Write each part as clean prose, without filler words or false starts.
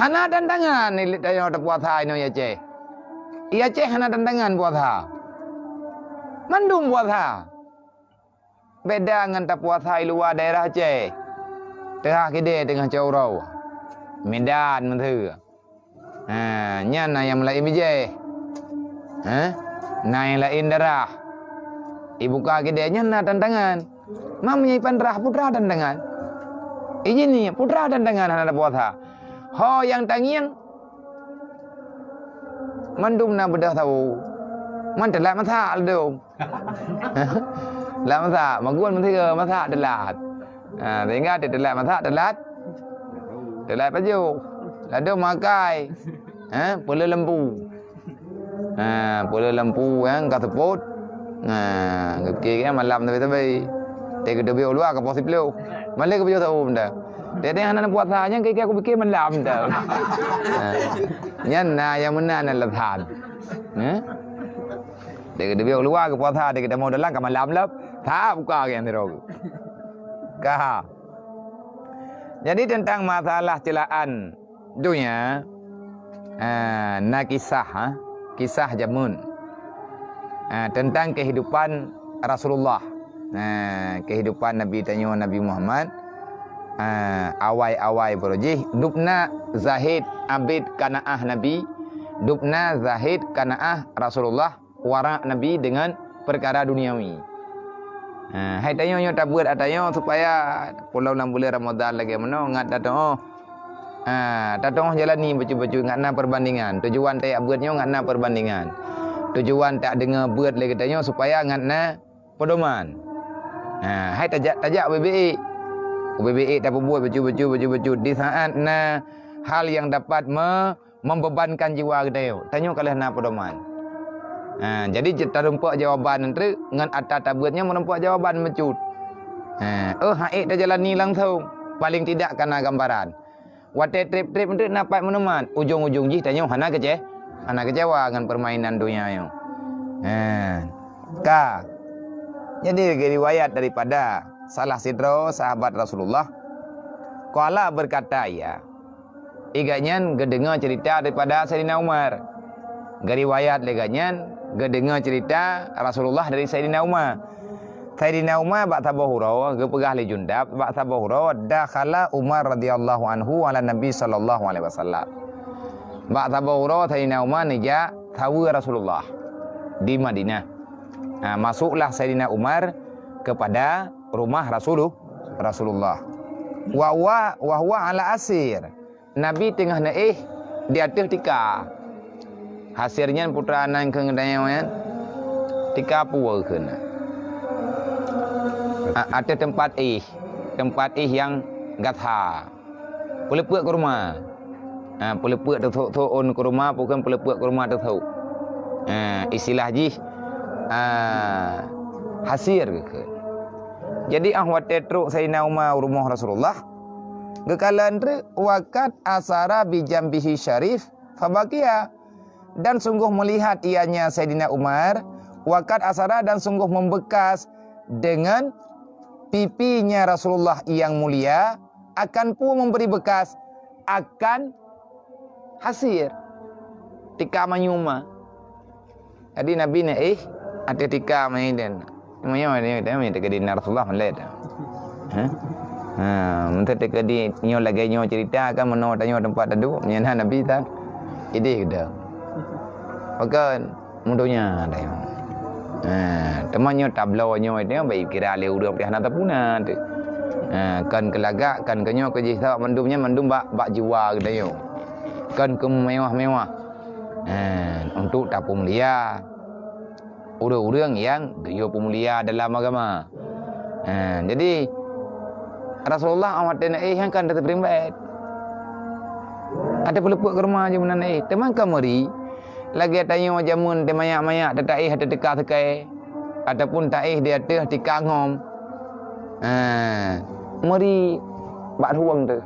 hana tantangan ni tayo da puasa ino ya Aceh. Ia Aceh hana tantangan puasa. Mandum puasa. Beda dengan tak puasa di luar daerah Aceh. Tengah kede tengah Caurau. Medan menteu. Nya na yang lain bijai. Na yang lain darah. Ibu ka kede nya na tantangan. Mam nyimpan darah putra tantangan. Ini ni putra tantangan hana puasa. Ho yang tangiang mandum na bedah tahu. Man telat masak ledum. Telat masak, maguan mentera masak telat. Sehingga dia telat masak telat. Telat baju. Ledum makai. Pula lembu. Pula lembu yang kata pot. Kira malam tapi dia kena biar luar ke pos sepuluh. Malah ke baju tahu benda. Dia anak puasanya kira aku fikir malam dah. Nyana yang mana nak lepas. Dia kena biar luar ke puasa dia kena mau dalam ke malam lap. Tak buka yang teruk. Kah. Jadi tentang masalah celaan dunia, nak kisah, kisah jamun. Tentang kehidupan Rasulullah. Kehidupan Nabi tanya Nabi Muhammad. Awai-awai berujih. Dubna zahid abid kanaah Nabi. Dubna zahid kanaah Rasulullah. Warak Nabi dengan perkara duniawi. Hai tanya tak buat atanya supaya pulau 6 bulan Ramadan lagi mana ngat datang. Datang jalani baju-baju ngatna perbandingan. Tujuan tak buatnya ngatna perbandingan. Tujuan tak dengar buat lagi tanya supaya ngatna pedoman. Hai tajak BBI. BBI tak buat baju-baju di saat na hal yang dapat membebankan jiwa kita. Tanya kalau na pedoman. Jadi kita rumpak jawapan nanti dengan atas tabutnya merumpak jawapan mencut. Haik dah jalani langsung. Paling tidak kena gambaran. Wate trip-trip nanti dapat meneman. Ujung-ujung ji tanya hana kecewa dengan permainan dunia yang. Jadi riwayat daripada salah sidro sahabat Rasulullah. Kala berkata ya. Iganyan gedengar cerita daripada Sayyidina Umar. Riwayat leganyan gedengar cerita Rasulullah dari Sayyidina Umar. Sayyidina Umar bak tabahura gepegah li jundab bak tabahura dakhala Umar radhiyallahu anhu ala Nabi sallallahu alaihi wasallam. Bak tabahura Sayyidina Umar nija tahu Rasulullah di Madinah. Masuklah Sayyidina Umar kepada rumah Rasulullah. Wa huwa ala asir. Nabi tengah naik di atas tikar. Hasilnya putra anak kengedayan tika puwa kena. Ada tempat yang gatha. Pelepuk ke rumah. Pelepuk tu on ke rumah bukan pelepuk ke rumah tu. Istilah ji hasir ke. Jadi ahwat tetruk Sayyidina Umar rumah Rasulullah. Gekalan wakat asara bijambihi syarif fabakia. Dan sungguh melihat ianya Sayyidina Umar wakat asara dan sungguh membekas dengan pipinya Rasulullah yang mulia akan pun memberi bekas akan hasir tika manyuma. Jadi Nabi ni ada tika main manya ni dah minta ke dinar Rasulullah meled. Menteri tika di nyo lagi nyo cerita kan meno tanya tempat duduk nyana Nabi tak ide dah. Pakan mundunya ada yang. Temannya tablaunya itu baik kira le udah pihak nata puna tu. Kan kelagak kan kenyo ke jisa mendumnya mendum bak jiwa gitu yo. Kan kemewah-mewah. Untuk tak pemulia. Urang-urang yang geyo pemulia dalam agama. Jadi Rasulullah amat dan yang kan tetap berimbad. Ada pelepuk ke rumah je mana teman kamari. Lagi tanya jamun dia mayak-mayak ada taih ada dekat sekai ataupun taih dia atas di kangom. Mari bak ruang tu.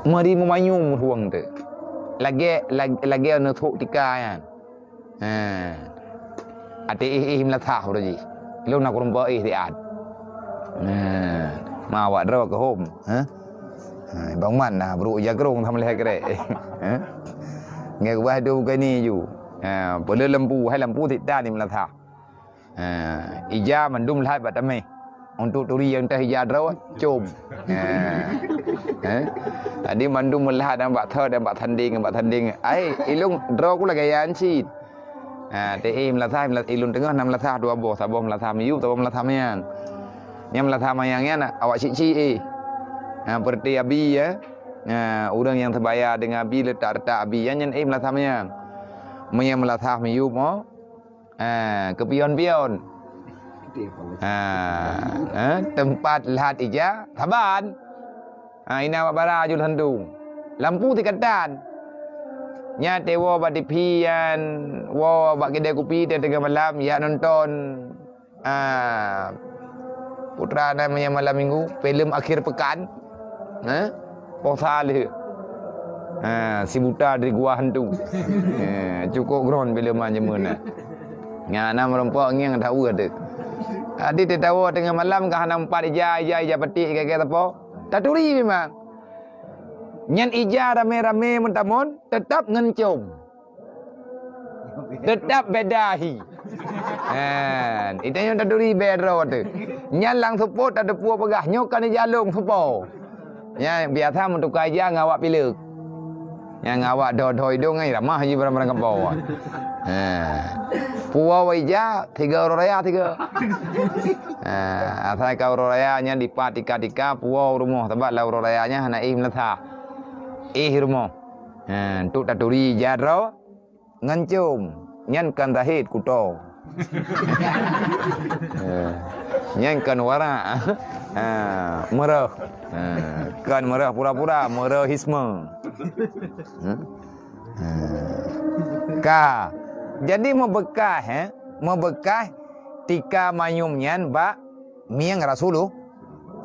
Mari memayung ruang tu. Lagi ana thuk tika kan. Ate melatah roji. Lu nak rumpa diat. Mawak dro ke hom. Bang Man lah beruk jagrungทำอะไรก็ได้ nghe qua đâu cái niอยู่bữa lên lembu hay lembu thịt đa ni mình là thà ija mình đun lại bát mày untuk turi yang teh ija draw cum tadi mình đun mình lại dan bát thơ dan bát thanh đinh ai ilung draw cũng là cái anh chi te im là thay là ilun tengah nam là tha dua boh sabom là tha miu sabom là tha mayang nyam là tha mayangnya nak awak cici seperti abi ya. Orang yang terbayar dengan abi letak abi yang im lah thamnya. Menyam lah tham yu mo. Ke pion-pion. Tempat lahat ija thaban. Ina bara jul handung. Lampu tikatan. Nya tewo badipian, wo bak kedai kopi tengah malam ya nonton putra namanya malam minggu film akhir pekan. Posa le. Si buta dari gua hantu. Cukup gron bila man jemun. Ngana merempok ngiang tahu ada. Adi te tahu tengah malam kah nampak ija petik kaya apa? Taturi memang. Nyan ija rame-rame mentamon tetap ngencum. Tetap bedahi. Itu yang taturi bedro tu. Nyan lang support ada puak pegah nyokan jalung support. Ya biasa untuk aja ngawak pilek. Yang ngawak do hidung ai ramah haji barang-barang kampau. Puau aja 3 orang raya 3. Asal kau orang rayanya dipat tika puau rumah tempat lau orang rayanya hana im latha. Rumah. Tu taturi jadro ngancum nyan kan tahid kuto. Nyan kan wara. Merah. Kan merah pura-pura merah hisma. Jadi membekah tika mayumnyan ba miang rasulu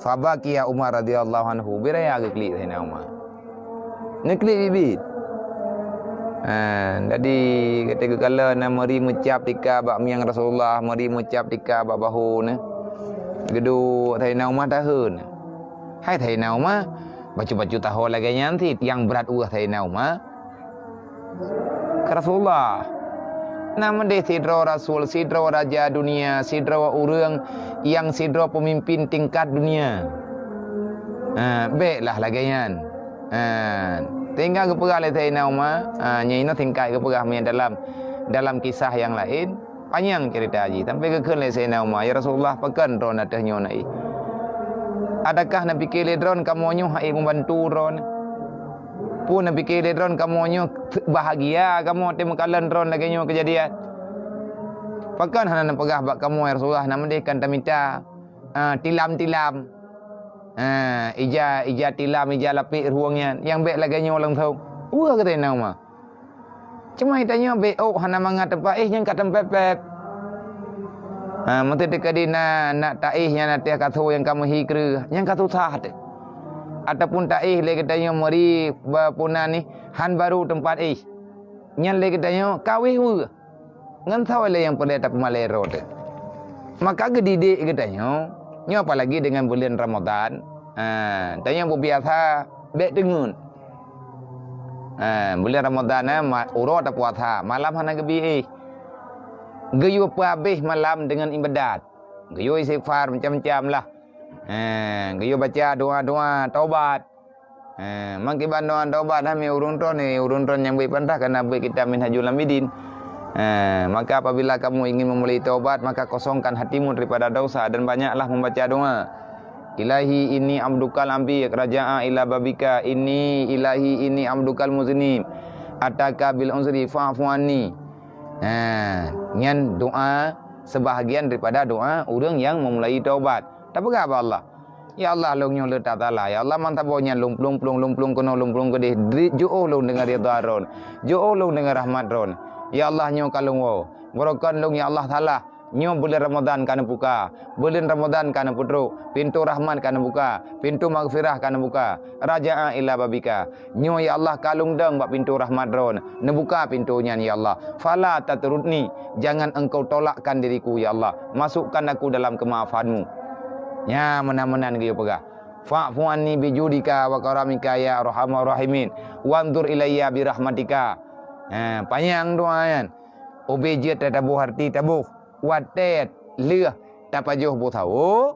fabakia Umar radhiyallahu anhu biraya gekli saya Umar nekli bibit jadi ketika kala na mari mengucap tika ba miang Rasulullah mari mengucap tika ba bahu ne gedu thầy nào mà ta hơn hai thầy nào mà baju tahu lagi nanti yang berat thầy nào mà Rasulullah nama dia sidro Rasul, sidro Raja dunia, sidro orang yang sidro pemimpin tingkat dunia. Baiklah lagian. Tinggal keperah le thầy nào mà nyai nó tingkat keperah punya dalam kisah yang lain. Panjang cerita haji. Sampai ke khun le Sayyidina Umar, ya Rasulullah pakan ron atas nyonai. Adakah Nabi kile dron kamu nyu hai membantu dron? Pun Nabi kile dron kamu nyu bahagia kamu temu kalan dron lagi nyu kejadian. Pakan hana pegah bak kamu ya Rasulullah nama dia kan minta tilam-tilam. Ija tilam ija lapik ruangnya yang baik lagi nyu lang thau. Kata Sayyidina Umar. Cuma itanya BO hana mangat tempat yang kat tempat pep. Mesti dekat nak taih yang nanti katho yang kamu hikru yang katho sah tu. Ataupun taih le katanya mari punan ni han baru tempat Nyan le katanya kawih wu. Ngan tahu le yang pada tak malero tu. Maka gedidik katanya. Nyo apalagi dengan bulan Ramadan. Tanya biasa bek dengun. Bulan Ramadan urut tak puasa malam hana gebi gayu apa habis malam dengan ibadat gayu istighfar macam-macam lah gayu baca doa-doa taubat mangkiban doa taubat kami urun ron yang baik pandai kerana baik kita minhajul amidin maka apabila kamu ingin memulai taubat maka kosongkan hatimu daripada dosa dan banyaklah membaca doa. Ilahi ini amdukal ambi raja'a ila babika ilahi ini amdukal muznim ataka bil unzri fa'fu anni. Nyan doa sebahagian daripada doa orang yang memulai taubat. Tak apa Allah. Ya Allah long nyol ta taala. Ya Allah mantap bonya lumplung kono lumplung ke jo'o long dengan ridha ron. Jo'o long dengan rahmat ron. Ya Allah nyo kalung wo. Borokan long ya Allah taala. Nyo bulan Ramadan kana buka, bulan Ramadan kana putru, pintu rahmat kana buka, pintu maghfirah kana buka, raja'a ila babika. Nyo ya Allah kalung dang bak pintu rahmat ron, nebuka pintunya ya Allah. Fala tatrudni, jangan engkau tolakkan diriku ya Allah. Masukkan aku dalam kemaafanmu. Ya menan-menan dia pegah. fa'fu anni bijudika wa karamika ya arhamar rahimin wanzur ilayya birahmatika. Panjang doa kan. Obeje tatabuh harti tabuh watet lưa tapajuh bu tahu.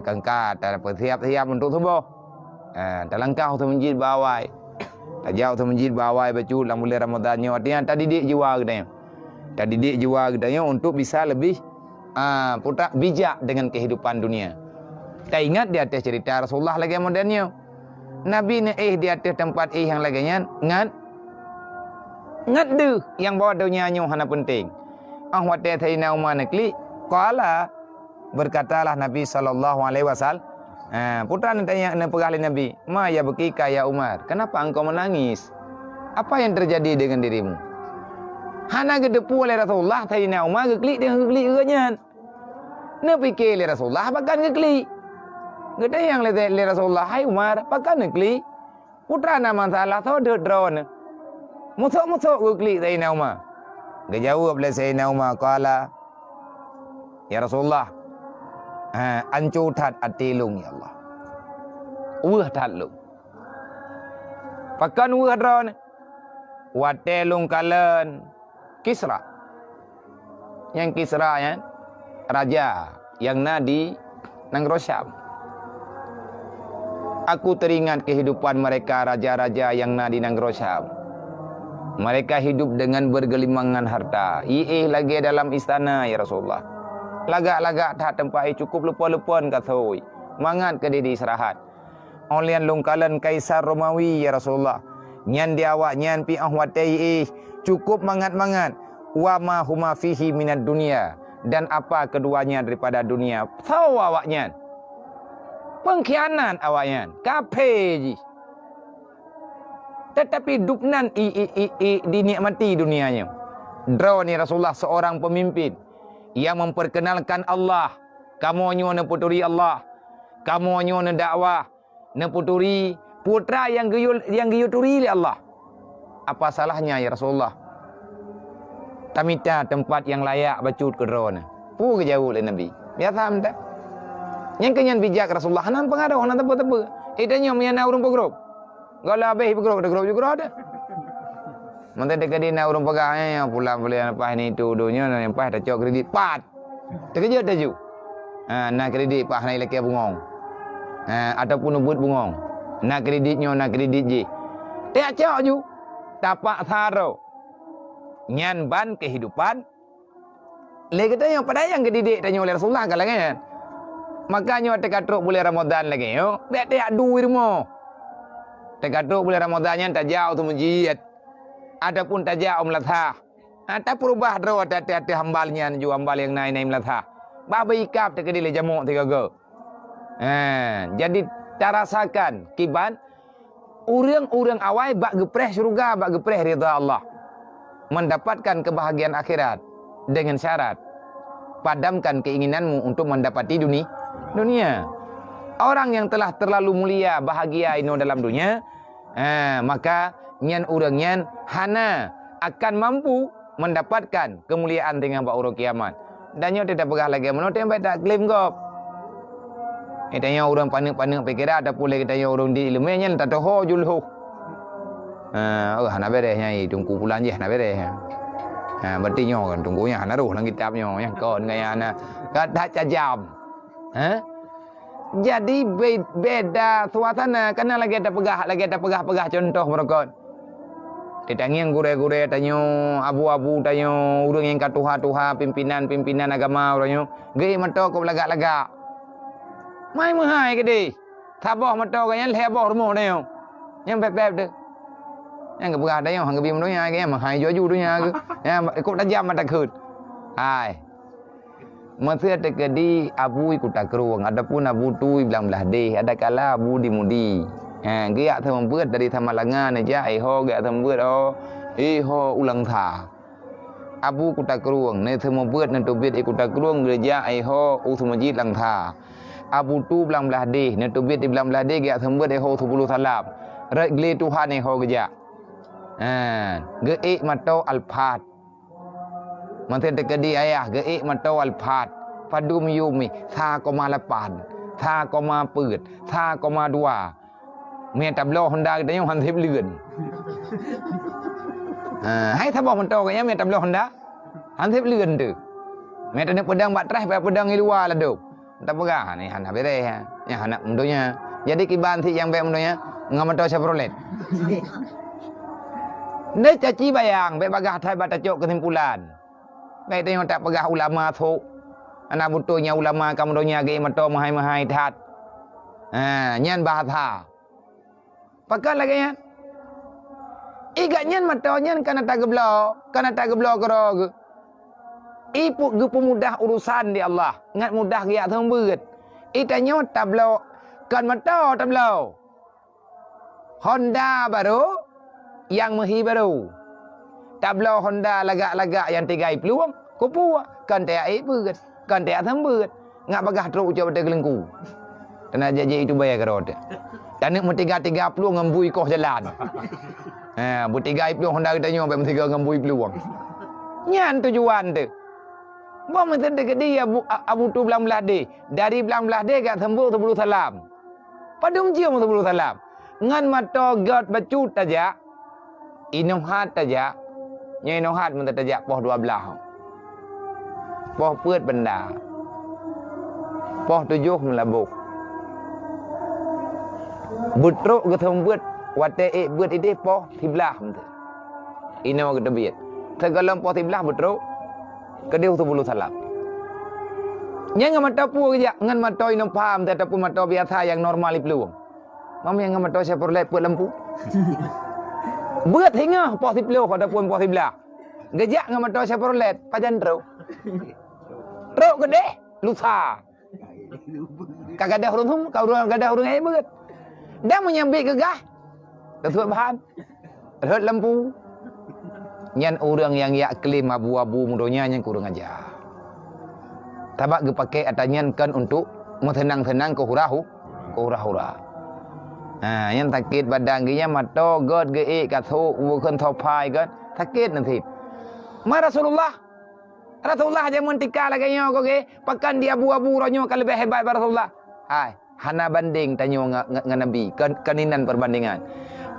Kangka tak siap-siap untuk tubuh. Talangkau tu menjid bawai. Tajau tu menjid bawai baju dalam bulan Ramadan ni. Artinya tak didik jiwa kita. Tak didik jiwa kita untuk bisa lebih putar bijak dengan kehidupan dunia. Tak ingat di atas cerita Rasulullah lagi modernnya. Nabi ni di atas tempat yang lagi ngat deh yang bawa dunia nyo hana penting. Wate thaina Umar nakli qala berkatalah Nabi SAW. Putra ni tanya pegahli Nabi, ma ya bekika ya Umar, kenapa engkau menangis? Apa yang terjadi dengan dirimu? Hana gedepu oleh Rasulullah thaina Umar geklik dia geklik genya. Ne fikir oleh Rasulullah bahkan geklik. Gede yang le Rasulullah, hai Umar, bahkan geklik. Putra nama salah tho de drone. Musuh-musuh geklik thaina Umar. Dia jawab oleh Sayyidina Umar qala ya Rasulullah ancu tat atilung ya Allah. Wah tat lu. Pakan wah dron. Watelung kalen Kisra. Yang Kisra ya, raja yang nadi negeri Syam. Aku teringat kehidupan mereka raja-raja yang nadi negeri Syam. Mereka hidup dengan bergelimangan harta. Lagi dalam istana ya Rasulullah. Lagak-lagak tak tempat cukup lupa-lupa katoi. Mangat ke diri istirahat. Olian lungkalan Kaisar Romawi ya Rasulullah. Nyan dia awak nyan pi ahwatai cukup mangat-mangat. Wa ma huma fihi minad dunia. Dan apa keduanya daripada dunia. Tahu awak nyan. Pengkhianat awak nyan. Kape. Tetapi dupnan dinikmati dunianya. Draw ni Rasulullah seorang pemimpin yang memperkenalkan Allah. Kamu nyo ne puturi Allah. Kamu nyo ne dakwah ne puturi putra yang giyuturi Allah. Apa salahnya ya Rasulullah? Tamita tempat yang layak bacut ke draw ne. Pu ke jauh le Nabi. Biasa tak? Yang kenyan bijak Rasulullah nan pengaruh nan tepa-tepa. Itanya menyana urung pogrop. Kalau habis bergerak juga ada. Mantai dekat dia nak urung pegang pulang boleh lepas ni tu dunia yang pas dah cok kredit pat. Terkejut dah ju. Nak kredit pas naik laki bungong. Ataupun ubut bungong. Nak kreditnya nak kredit je. Tak cok ju. Tapak tharo. Nyan ban kehidupan. Lagi tanya pada yang kedidik tanya oleh Rasulullah kalangan. Makanya terkatruk bulan Ramadan lagi yo. Dia duit mo. Terkatruk bulan Ramadannya tak jauh tu menjid. Adapun tak jauh melatah. Tak perubah draw hati-hati hambalnya juga hambal yang naik melatah. Baba ikap terkedi le jamuk tiga go. Jadi tak rasakan kiban urang-urang awai bak gepreh syurga, bak gepreh ridha Allah. Mendapatkan kebahagiaan akhirat dengan syarat padamkan keinginanmu untuk mendapati dunia. Orang yang telah terlalu mulia bahagia ini dalam dunia, maka nyan urang nyan hana akan mampu mendapatkan kemuliaan dengan bauruk kiamat. Dan nyo tidak pegah lagi menurut yang baik tak klaim gop. Itanya orang panik-panik pikir ada pula kita orang di ilmu nyan tak tahu julhu. Hana beres nyai tunggu pulang je hana beres. Berarti nyo kan tunggunya hana ruh nang kitab nyo yang kon gaya ana tak jam. Jadi beda suasana karena lagi ada pegah contoh berikut. Ditanya gure-gure tanya abu-abu tanya urang yang katuha-tuha pimpinan agama orangnya. Ge mato ko lagak-lagak. Mai mahai ke di. Tabah mato kan yang lebah rumah dia. Yang beb-beb tu. Yang pegah dia hang bi menonya ke mahai juju dunya ke. Yang ikut tajam mata khut. Hai. Masa terjadi abu ikut takruang, adapun abu tu bilang belah deh, ada kala abu dimudi. Giat membuat dari Tamalangan aja, giat membuat ulang tha. Abu ikut takruang, ne membuat nanti biat ikut takruang gereja masjid lang tha. Abu tu bilang belah deh, nanti biat bilang belah deh giat membuat 10 salam. Regli Tuhan gereja. Geik matau al-fat. Masa terjadi ayah geik matau al-fat. Padu miyumi tha ko malapan tha ko ma peut tha ko ma dua me tablo Honda katanya han thep lươn hai tha bo motor katanya me tablo Honda han thep lươn tu me tak pedang baterai pakai pedang di luar lah duk tak pegah ni han habere ya han mundonya jadi kiban thi yang baik mundonya ngam motor Chevrolet Dia caci bayang baik bagah thai batajuk kesimpulan baik tengok tak pegah ulama thuk anak butuhnya ulama kamudonya ge motor mahai-mahai that nyan bahasa pakai lagi ya iga nyan motor nyan kana tak geblo kerog ipu ge pemudah urusan di Allah ngat mudah ge thong beut itanyo tablo kan motor tablo Honda baru yang mehi baru tablo Honda lagak-lagak yang 3 peluang kupu kan tak beut kan tak thong beut ngak bagah truk ucap pada gelengku kena jaji itu bayar kerod dan nak tiga peluang ngambui koh jalan buat 3 peluang Honda kita nyo sampai 3 ngambui peluang nyan tujuan tu Wah mesti dekat dia Abu tu belah dia. Dari belah dia kat tembuk 10 salam. Padung cium 10 salam. Ngan mata god bacut aja. Inong hat aja. Nya inong hat mesti aja poh 12. Poh peut benda. Poh 7 melabuk. Butruk ke tembut wate beut ide poh 13 mesti. Ino ke tebiat. Segalam poh 13 butruk kedeu 10 salam. Nya ngam mata pu aja ngan mata ino paham tetapi mata biasa yang normal peluang. Mam yang ngam mata Chevrolet put lampu. Beut hingga poh 10 ataupun poh 11. Gejak ngam mata Chevrolet pajan truk. Truk gede lusa. Kagak ada hurung kau kagak ada hurung ai beut. Dah menyambi gegah. Tersebut bahan. Terhut lampu. Nyan orang yang yak klaim abu-abu mudonya yang kurang aja. Tabak ge pakai atanyan kan untuk mentenang-tenang ke hura-hura. Yang sakit badan ge nya mato god ge ka thu bukan thau pai kan sakit nanti. Ma Rasulullah aja mentika lagi nyo ko ge pakan dia abu-abu ronyo kan lebih hebat Rasulullah. Hai, hana banding tanyo ngan Nabi kaninan perbandingan.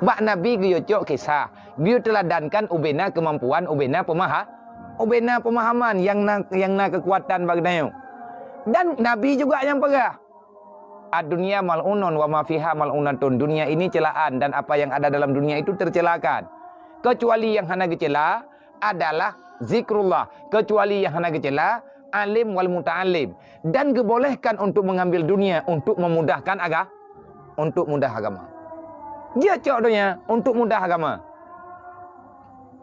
Bak Nabi ge cok kisah. Dia teladankan ubena kemampuan, ubena pemahaman yang na kekuatan bagdayo. Dan Nabi juga yang pegah. Ad-dunya mal'unun wa ma fiha mal'unatun. Dunia ini celaan dan apa yang ada dalam dunia itu tercelakan. Kecuali yang hana gecela adalah zikrullah. Kecuali yang hana gecela alim wal muta'alim. Dan dibolehkan untuk mengambil dunia untuk memudahkan untuk mudah agama. Dia cok dunia untuk mudah agama.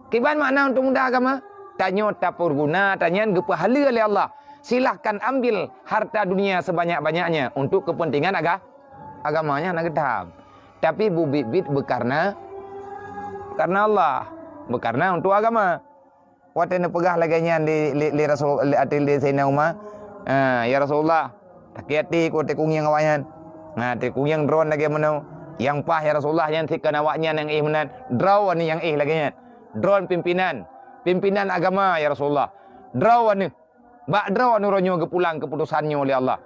Kiban makna untuk mudah agama? Tanya tapur guna, tanya gepahala oleh Allah. Silahkan ambil harta dunia sebanyak-banyaknya untuk kepentingan agamanya nak gedam. Tapi bubit-bit berkarna Allah, berkarna untuk agama. Waktu ni pegah laganya li Rasul atil di Sayyidina Umar. Ya Rasulullah, hati-hati ko te kungyang awayan. Te kungyang drone lagi menau. Yang pah ya Rasulullah yang tikan awaknya yang menan. Draw ni yang laganya. Drone pimpinan agama ya Rasulullah. Draw ni. Bak draw anu ronyo ke pulang keputusannya oleh Allah.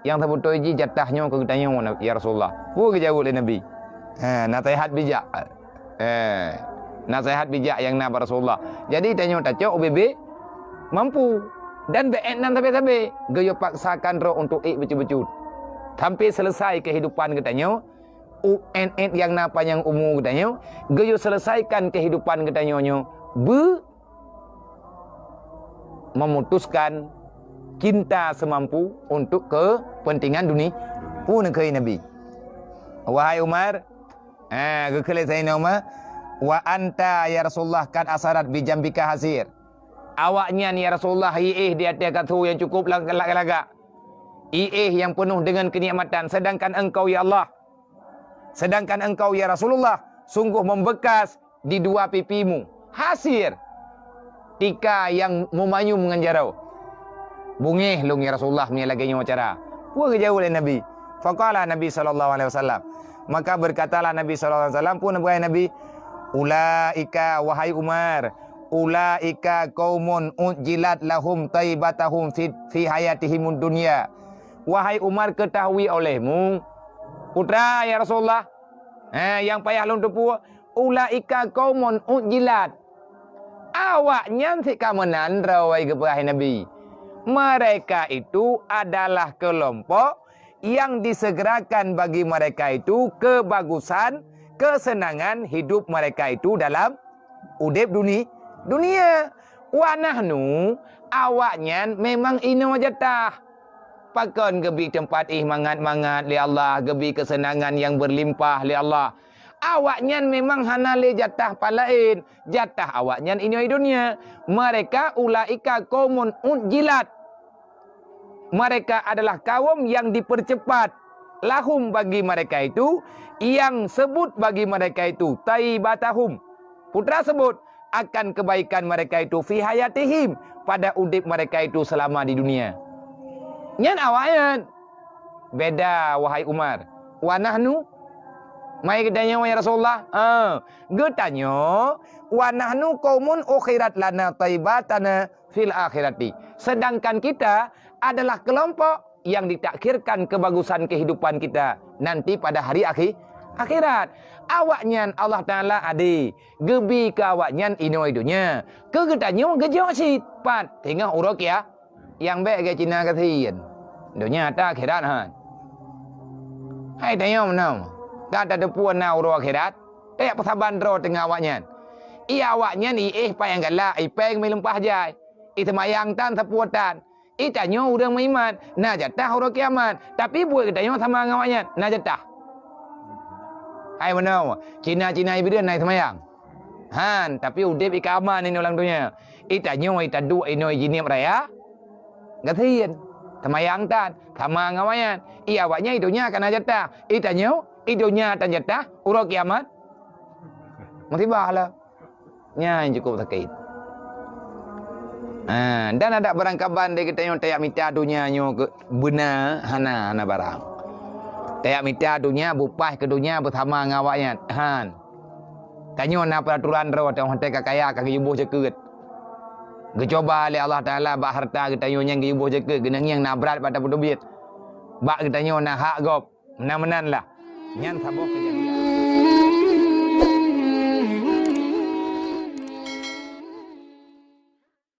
Yang terbutuh iji jatahnya ke kitanya ya Rasulullah. Pu ke jauh oleh Nabi. Nasihat bijak. Nasihat bijak yang nabi Rasulullah. Jadi tanya tacok OBB mampu dan be'enan tabe-tabe gayo paksakan roh untuk becut-becut. Sampai selesai kehidupan katanya. UNN yang napa yang umur katanya gayo selesaikan kehidupan katanya memutuskan cinta semampu untuk kepentingan dunia pun ke Nabi. Wahai Umar, gekele Sayyidina Umar, wa anta ya Rasulullah kan asarat bi jambika hasir. Awaknya ni ya Rasulullah dia akan tu yang cukup laga-laga. Yang penuh dengan kenikmatan, sedangkan engkau ya Allah, sedangkan engkau ya Rasulullah sungguh membekas di 2 pipimu. Hasir. Tika yang memayu menganjarau. Bungih lung ya Rasulullah punya lagi cara. Puan jauh oleh Nabi. Faqala Nabi SAW. Maka berkatalah Nabi SAW pun Nabi. Ulaika wahai Umar. Ulaika qaumun ujilat lahum taibatahum fi hayatihimud dunya. Wahai Umar, ketahui olehmu, putra ya Rasulullah, yang payah lung tepu, ulaika qaumun ujilat. Awaknya si kamenan rawai kepada Nabi. Mereka itu adalah kelompok yang disegerakan bagi mereka itu kebagusan, kesenangan hidup mereka itu dalam udip dunia. Wa nahnu, awaknya memang ino jatah. Pakon gebi tempat mangat-mangat li Allah, gebi kesenangan yang berlimpah li Allah. Awaknya memang hana le jatah palain. Jatah awaknya ini dunia. Mereka ulaika qaumun ujilat. Mereka adalah kaum yang dipercepat. Lahum bagi mereka itu, yang sebut bagi mereka itu taibatahum. Putra sebut akan kebaikan mereka itu fi hayatihim, pada udip mereka itu selama di dunia. Nyan awaknya beda wahai Umar. Wa nahnu, mai gedanya wahai Rasulullah. Gedanya wa nahnu qaumun ukhirat lana taibatana fil akhirati. Sedangkan kita adalah kelompok yang ditakhirkan kebagusan kehidupan kita nanti pada hari akhirat. Awaknya Allah Ta'ala adi gebi ke awaknya ino idunya ke gedanya gejo sifat tengah urok ya yang baik ke Cina kathian dunia ta akhirat han. Hai tanya menang tak ada puan na urok akhirat tak persaban ro tengah awaknya. Ia awaknya ni payang galak peng melempah jai mayang tan sepuatan. Tanya orang beriman, nak jatah orang kiamat. Tapi buat katanya sama ngawaknya, nak jatah. Hai mana? Cina-Cina ibida naik semayang. Han, tapi udip ikaman ini orang dunia. Tanya duk ini jinim raya. Gathian. Semayang tan, sama ngawaknya. Awaknya hidupnya akan jatah. Tanya hidupnya akan jatah orang kiamat. Musibah lah. Yang cukup sakit. Dan ada barang kaban dia kata yang tayak mita dunia nyo ke benar hana barang. Tayak mita dunia bupas ke dunia bersama ngawaknya. Han. Tanya na peraturan ro tang hantai kakaya kaki yubuh cekut. Gecoba oleh Allah Taala bak harta kita yang yubuh cekut genang yang nabrat pada pedubit. Bak kita na hak gop. Menan-menan lah. Nyan saboh kejadian